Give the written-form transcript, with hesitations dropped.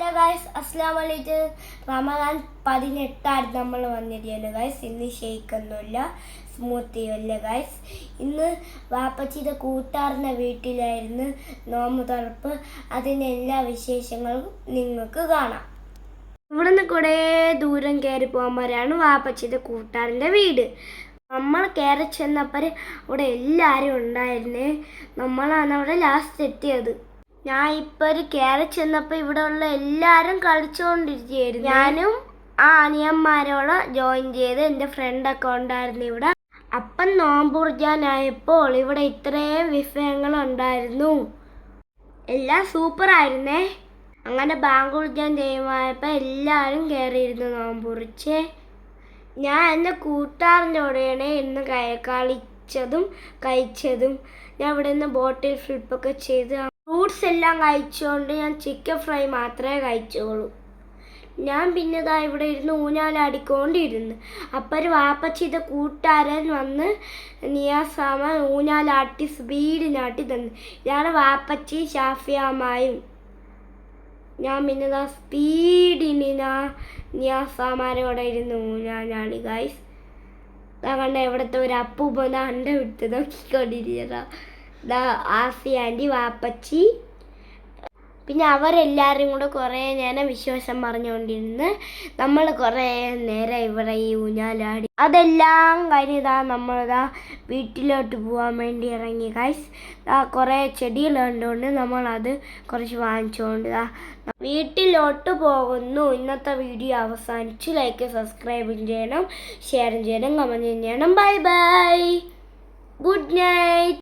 Hello guys, അസ്സലാമു അലൈക്കും. റമദാൻ 18 നമ്മൾ വന്നിരിക്കുകയാണ് ഗൈസ്. ഇന്ന് ഷെയ്ക്കൊന്നുമില്ല, സ്മൂത്തിയല്ല ഗൈസ്. ഇന്ന് വാപ്പച്ചിയുടെ കൂട്ടാറിൻ്റെ വീട്ടിലായിരുന്നു നോമ്പ് തുറപ്പ്. അതിൻ്റെ എല്ലാ വിശേഷങ്ങളും നിങ്ങൾക്ക് കാണാം. ഇവിടുന്ന് കുറേ ദൂരം കയറി പോകുമ്പോഴാണ് വാപ്പച്ചിയുടെ കൂട്ടാറിൻ്റെ വീട്. നമ്മൾ കയറി ചെന്നപ്പോൾ അവിടെ എല്ലാവരും ഉണ്ടായിരുന്നേ. നമ്മളാണ് അവിടെ ലാസ്റ്റ് എത്തിയത്. ഞാൻ ഇപ്പോൾ ഒരു കയറി ചെന്നപ്പോൾ ഇവിടെ ഉള്ള എല്ലാവരും കളിച്ചുകൊണ്ടിരിക്കുകയായിരുന്നു. ഞാനും ആ അനിയന്മാരോട് ജോയിൻ ചെയ്ത് എൻ്റെ ഫ്രണ്ടൊക്കെ ഉണ്ടായിരുന്നു ഇവിടെ. അപ്പം നോമ്പുർജാനായപ്പോൾ ഇവിടെ ഇത്രയും വിഭവങ്ങളുണ്ടായിരുന്നു. എല്ലാം സൂപ്പറായിരുന്നേ. അങ്ങനെ ബാങ്ക് ഉർജാൻ ചെയ്യുമ്പോൾ എല്ലാവരും കയറിയിരുന്നു നോമ്പുറിച്ച്. ഞാൻ എൻ്റെ കൂട്ടുകാരൻ്റെ കൂടെയാണ് ഇന്ന് കളിച്ചതും കഴിച്ചതും. ഞാൻ ഇവിടെ നിന്ന് ബോട്ടിൽ ഫ്ലിപ്പൊക്കെ ചെയ്ത് ഫ്രൂട്ട്സ് എല്ലാം കഴിച്ചുകൊണ്ട് ഞാൻ ചിക്കൻ ഫ്രൈ മാത്രമേ കഴിച്ചോളൂ. ഞാൻ പിന്നെ ഇതാ ഇവിടെ ഇരുന്ന് ഊഞ്ഞാലാടിക്കൊണ്ടിരുന്നു. അപ്പോൾ ഒരു വാപ്പച്ചിയുടെ കൂട്ടുകാരൻ വന്ന് നിയാസാമ ഊഞ്ഞാലാട്ടി സ്പീഡിനാട്ടി തന്നു. ഇതാണ് വാപ്പച്ചി ഷാഫിയാമായും. ഞാൻ പിന്നെ ഇതാ സ്പീഡിന് നിയാസാമാരോടെ ഇരുന്ന് ഊഞ്ഞാലാടി ഗൈസ്. കണ്ട ഇവിടുത്തെ ഒരു അപ്പൂപ്പ അണ്ട വിട്ട് നോക്കിക്കൊണ്ടിരിക്കുക. ആസി ആൻറ്റി, വാപ്പച്ചി, പിന്നെ അവരെല്ലാവരും കൂടെ കുറേ നേരം വിശ്വാസം പറഞ്ഞുകൊണ്ടിരുന്ന് നമ്മൾ കുറേ നേരം ഇവിടെ ഈ ഊഞ്ഞാലാടി. അതെല്ലാം കഴിഞ്ഞതാ നമ്മളിതാ വീട്ടിലോട്ട് പോകാൻ വേണ്ടി ഇറങ്ങി ഗൈസ്. കുറേ ചെടികൾ കണ്ടുകൊണ്ട് നമ്മളത് കുറച്ച് വാങ്ങിച്ചുകൊണ്ട് വീട്ടിലോട്ട് പോകുന്നു. ഇന്നത്തെ വീഡിയോ അവസാനിച്ചു. ലൈക്ക്, സബ്സ്ക്രൈബും ചെയ്യണം, ഷെയറും ചെയ്യണം, കമൻറ്റും ചെയ്യണം. Bye bye, good night.